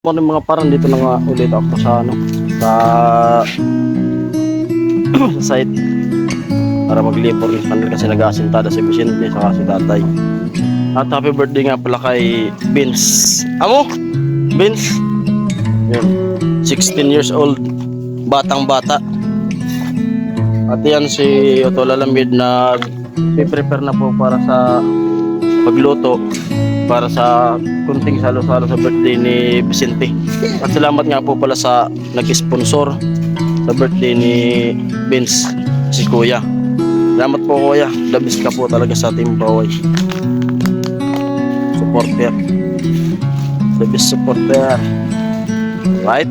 Ano yung mga parang dito na nga ulit ako sa ano sa sa site para mag-labor ng panel kasi nag-aasintada si Vicente saka si tatay. At happy birthday nga pala kay Vince. Amo? Vince? Yun. 16 years old. Batang bata. At yan si Otto Lalamid na prepare na po para sa pagluto para sa kunting salo-salo sa birthday ni Vicente. At salamat nga po pala sa nag-sponsor sa birthday ni Vince, si Kuya. Salamat po Kuya, the best ka po talaga sa Team Baway. Supporter. The best supporter. Right?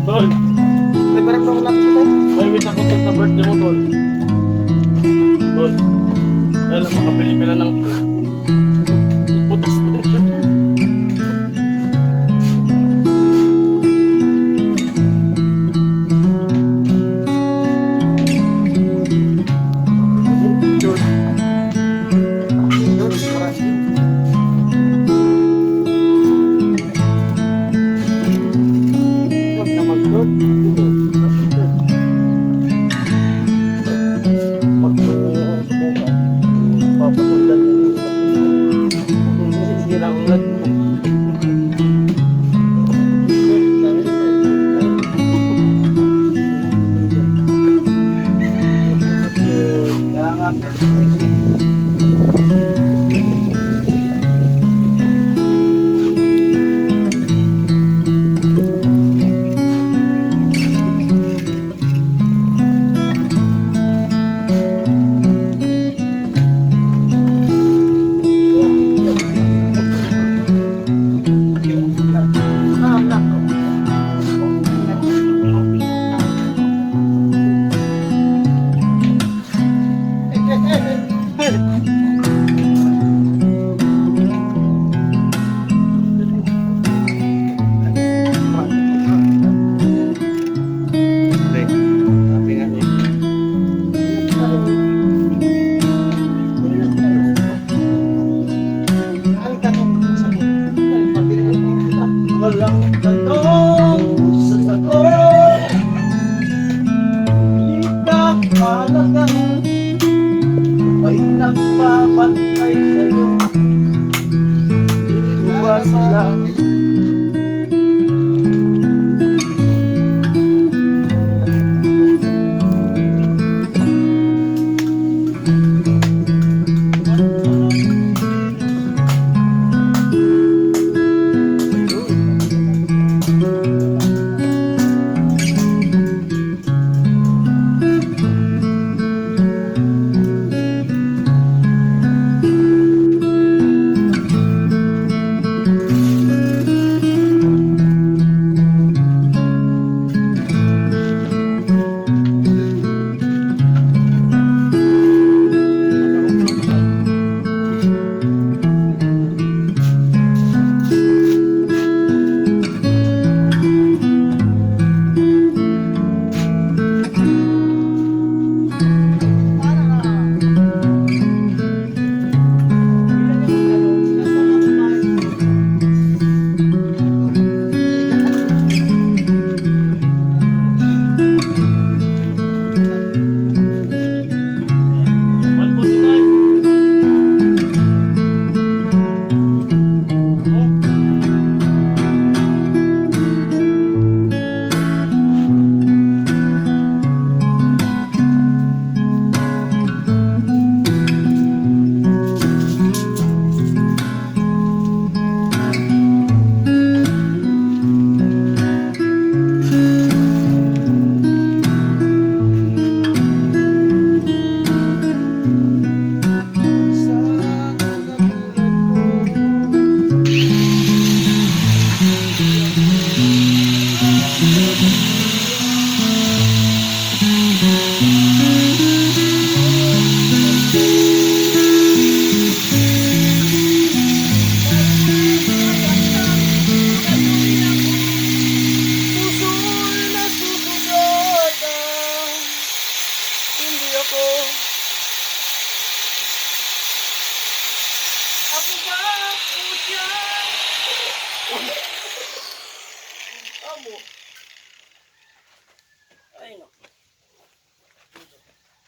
Tol, may parang ako lang sa tayo. May wish ako sa birthday mo, Tol. Tol, dahil makabili ka na ng putas. walang tanong sa sagot. Di ka halaga, may nagpapantay sa'yo. Iwas lang. Amo. Ay no.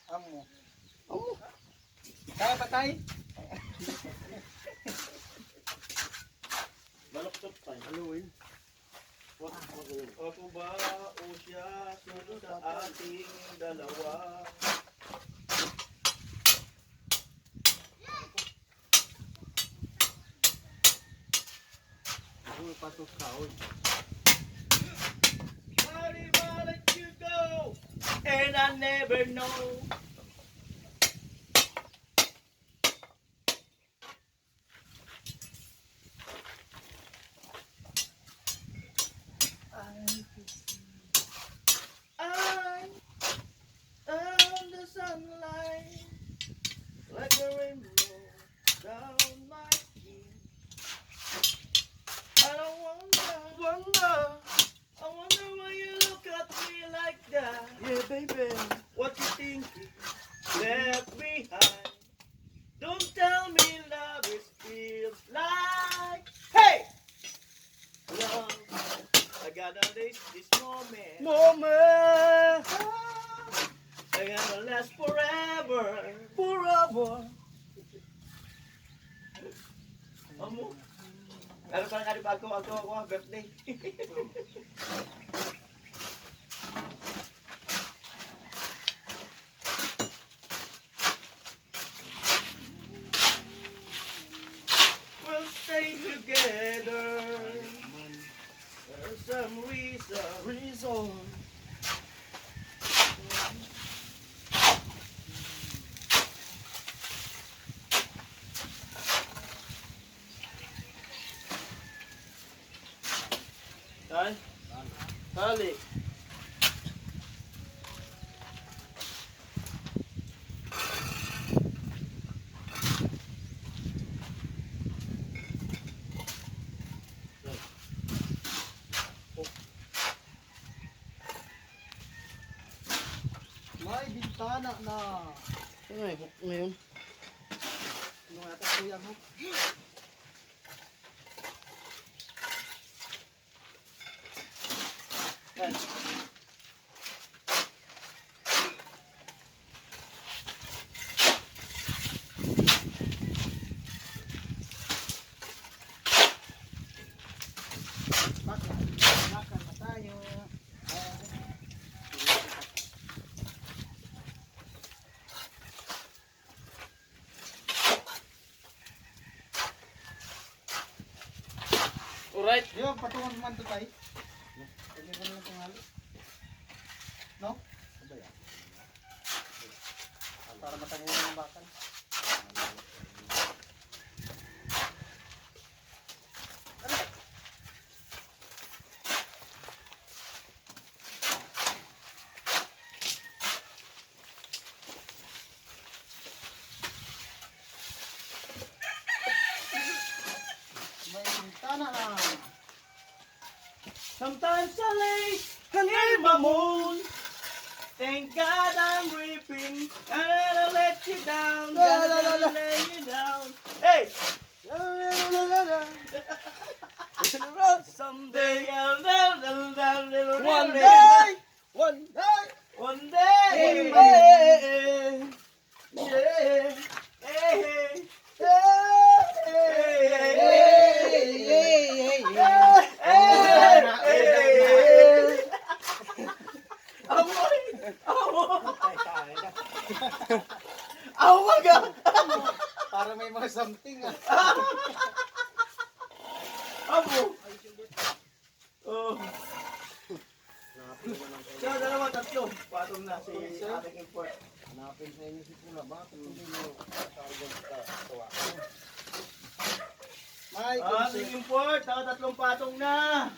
Amo. Amo. Kaya patay? Baloktot tayo. Haluin. Ako ba o siya sunod sa ating dalawa? Patok kaon. How did I let you go? And I never know. I am the sunlight, like a rainbow down my skin. I don't wonder why you look at me like that. Yeah, baby. What you thinking? Left behind. Don't tell me love is feels like. Hey! Love, I gotta live this moment. I gotta last forever. Amo. Ano pa nakalipa ako birthday. We'll stay together. There's some reason. Ay, tali. May bintana na. Ano ay hook ngayon? Ano nga ito kuyang hook? Makan na tayo. Alright. Yo, patungan naman ito tayo. Pwede ko naman tungali. No? Abay, para matagal ng bakal. May bintana na. Sometimes I lay can hear my moan. Thank God I'm reaping. I'm gonna let you down. Gonna lay you down. Hey! Someday I'll down little one day. One day. One day. One Yeah. Hey. Para may mga something ah. Amo. Oh. Siya, dalawa, tatlo. Patong na si ating import. Hanapin sa inyo si Pula. Bakit hindi nyo tatawag sa tuwa? May Ating import, tatlong patong na.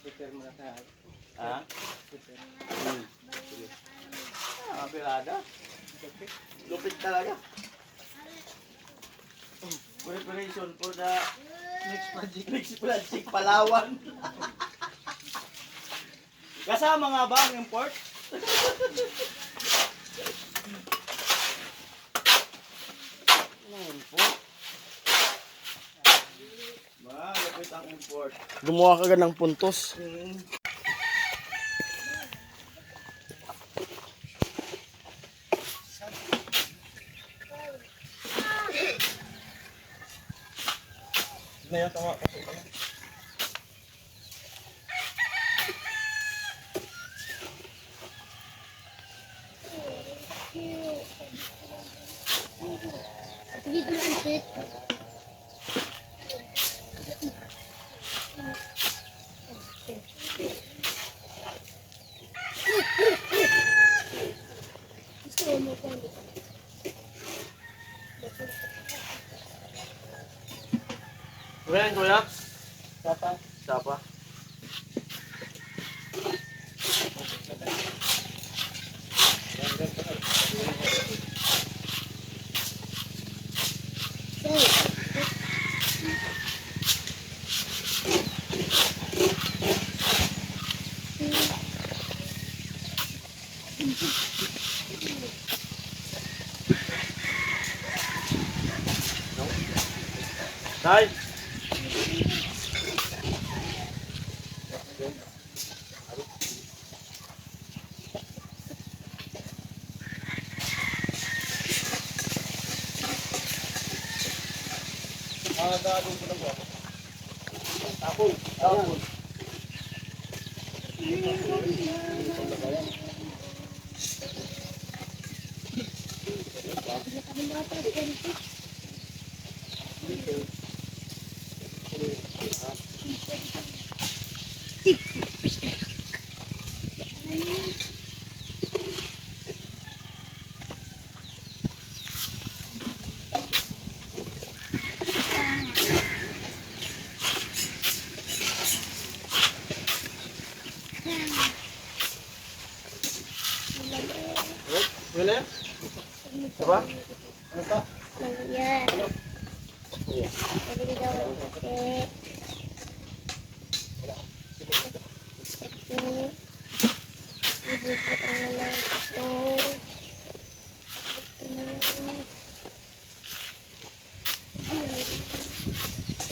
Prepare mo na tayo. Ha? Prepare. Pirada. Lupit talaga. Preparation for the Next project. next project, Palawan. Kasama nga ba ang import? Lupit ang import. Gumawa ka agad ng puntos. Ngayon tawa kasi pala. Kuya? Sapa. Sapa. Tay! Gagawin ko lang po. Tapon! Tapon! Yun na yan? Diba? Ano pa? Yan. Pwede daw.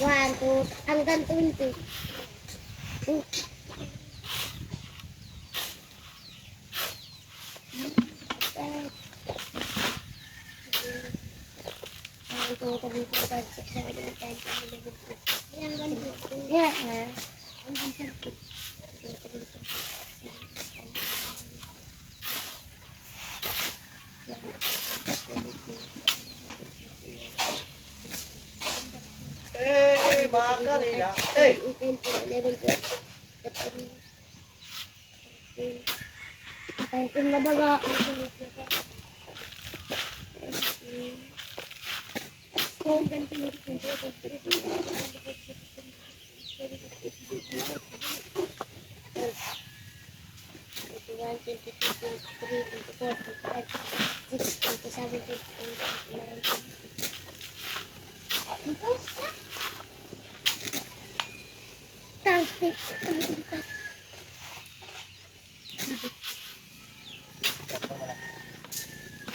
1, 2, hanggang 20. Yeah. Baka nila. Eh! 19 na baga.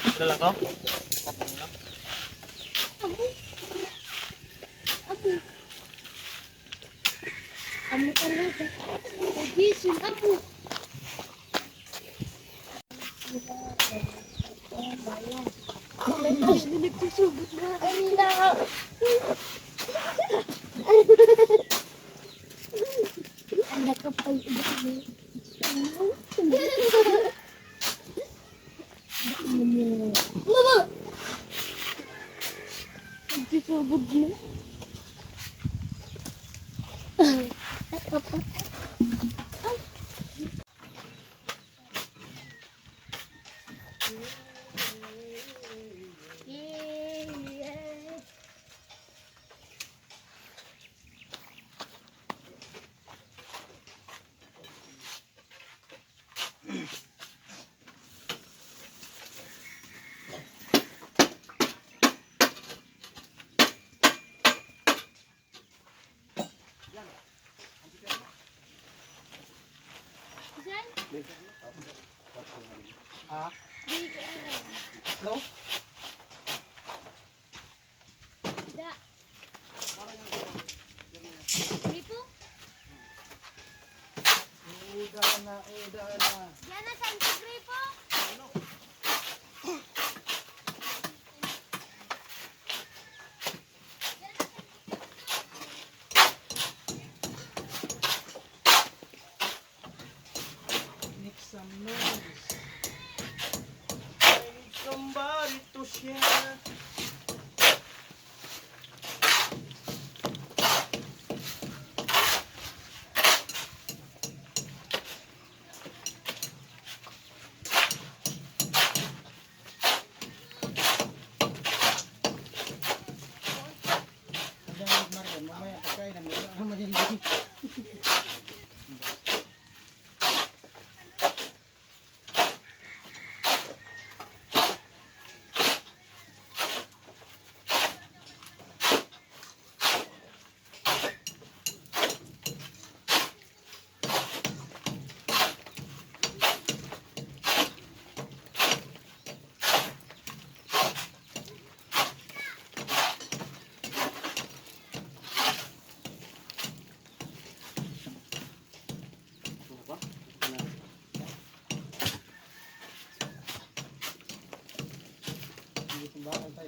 Ito lang to? Kamu talaga. Pagising ako. Nagsusubot na kanila. Ang nakapal ulit mo. Mama! Nagsusubot na. Ha? No? Da. Gripo? Uda na. Yan na sa gripo? Make some noise. I need somebody to share. Mamaya pagkain namin ang magiging. Bakal tayo.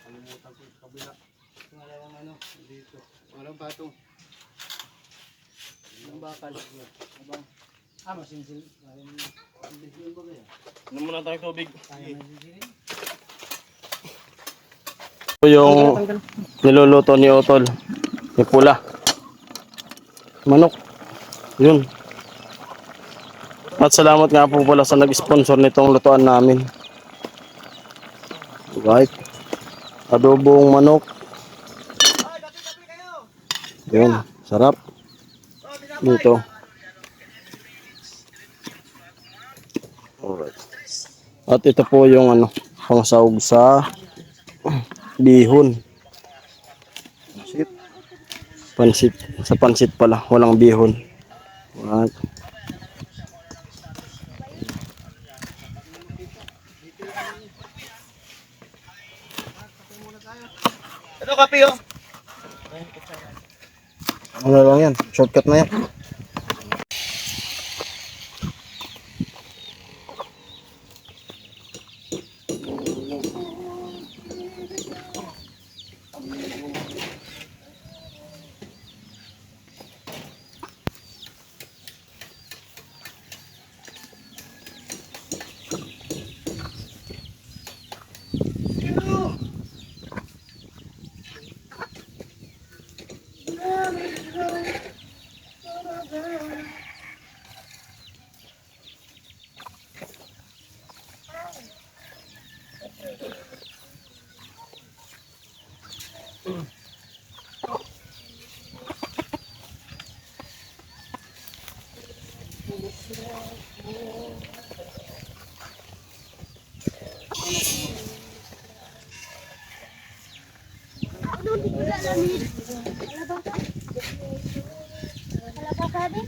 Kalimutan ko sa kabila. Pangalawang ano, dito. Pangalawang patong. Ang bakal. Abang. Masinsil. Masinsil ba kaya? Ano muna tayong tubig? Kaya masinsilin? Ito yung niluluto ni Otol. Yung pula. Manok. Yun. At salamat nga po pala sa nag-sponsor nitong lutuan namin. Right. Adobong manok. Yun, sarap. Dito. Alright. At ito po yung ano, pangsahog sa bihon. Pansit. Sa pansit pala, walang bihon. Alright. Ito kape oh. Ano lang yan, shortcut na yan. Wala pa sabi?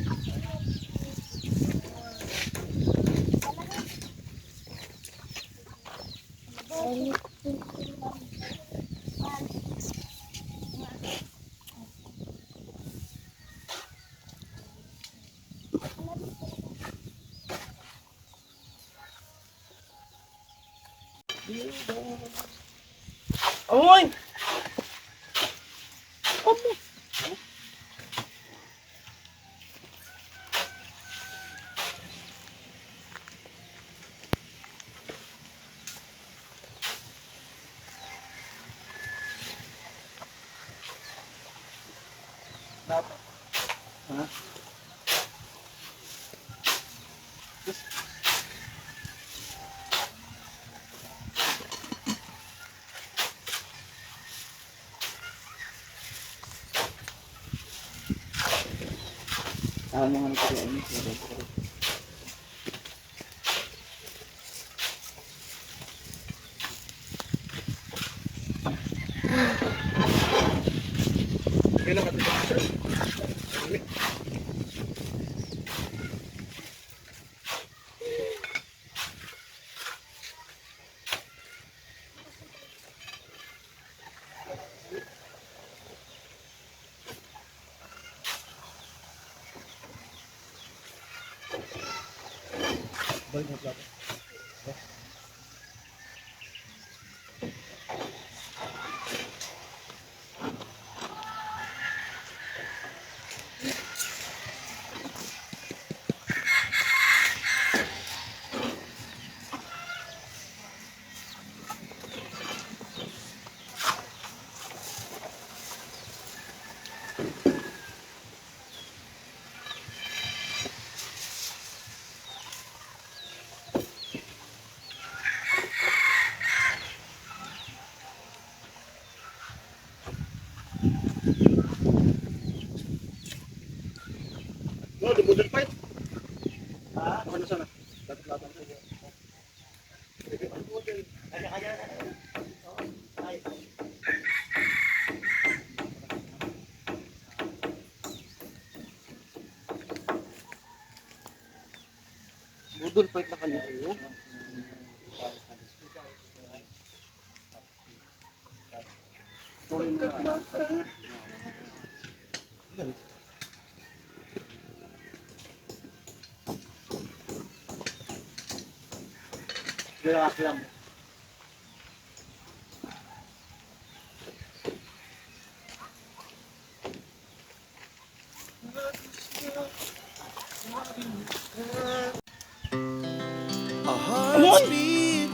Amoy! Ano nga nito yan? Kailan ka dito? Oh, di budol pa. Ah, ano sana? Latang ko. Budol pa na kanila. Relax lang. Our hearts beat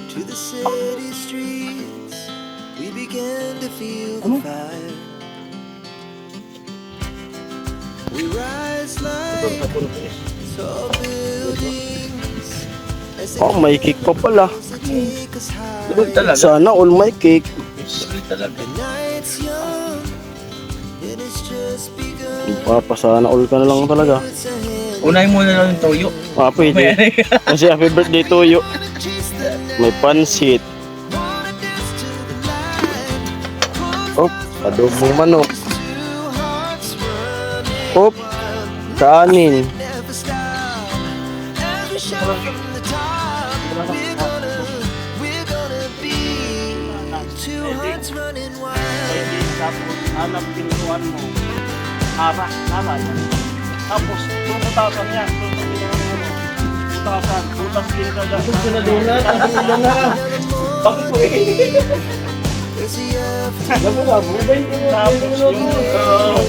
to the city streets. We began to feel the fire. We rise like tall buildings. Oh, may cake pa pala. Tulog talaga. Sana all may cake. Tulog talaga. Night's young, and it's just begun. Papasana all ka na lang talaga. Puts a hand Unahin muna lang yung toyo. Ah, pwede. Kasi happy birthday to you. May pansit. Oh, adobong manok. Oh, kanin. never stop. Every shot from the top, we're gonna be two hearts running wild. Alam pinutuan mo. Ara, ara. Tapos, 2,000 yan. 2,000. Butas din ka dyan. Gusto na doon na. Bakit po There's a year Tapos yung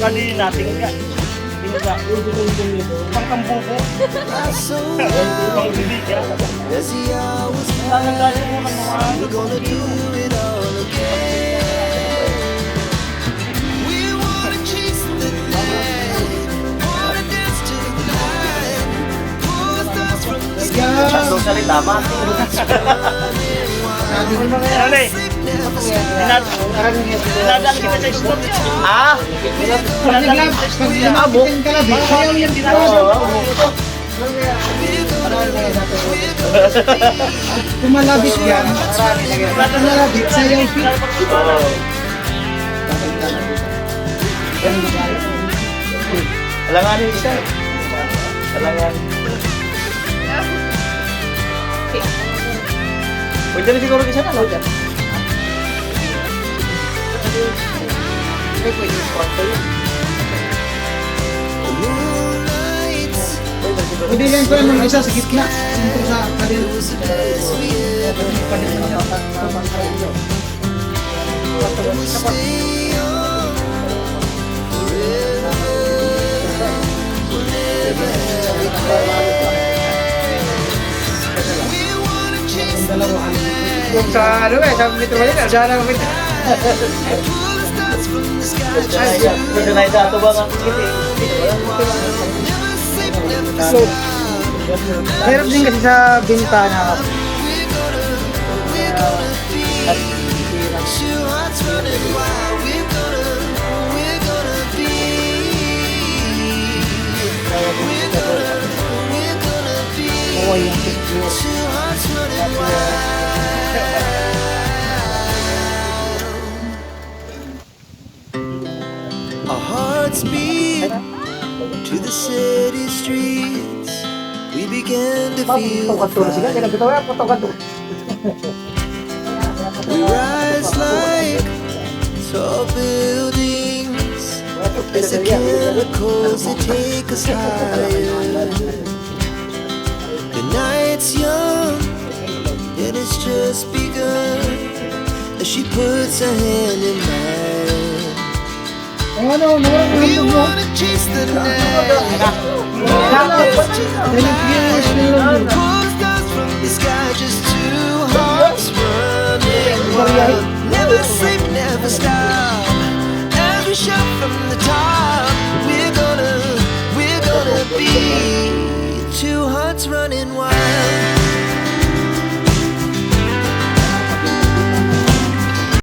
kanina, tingga. Tingga. Pangkambuko. so Pangbibiga. as the hours Saan ang galing mo ng mga we're gonna do it all again. We wanna chase the night, wanna dance to the light, pull the stars from the sky. sa rin tama. Ano eh? Dinadaan kita sa stop. Ah? Dinadaan kita sa stop. Abo? Sayaw yan dito. Kumalabit yan. Kumalabit, sayaw fit. Alangan yung isa. Alangan. Pwede na siguro isa na, no? Moonlight, Pwede lang ko ng isa sa gitna. Sintro sa kadil. stay young forever. We wanna chase the light, Kung sa ano eh, sa Metro Manila, dyan lang kami. pull the stars from the sky. Pwede na isa ito ba nga? Never sleep, never So, meron din kasi sa bintana. two hearts running wild. We're gonna be. We're gonna be. Two hearts running wild. Our hearts beat to the city streets. We began to feel the fire. We rise like tall buildings as the chemicals they take us higher. The night's young and it's just begun as she puts her hand in mine. Ano, We wanna chase the night. Years na lang. Pull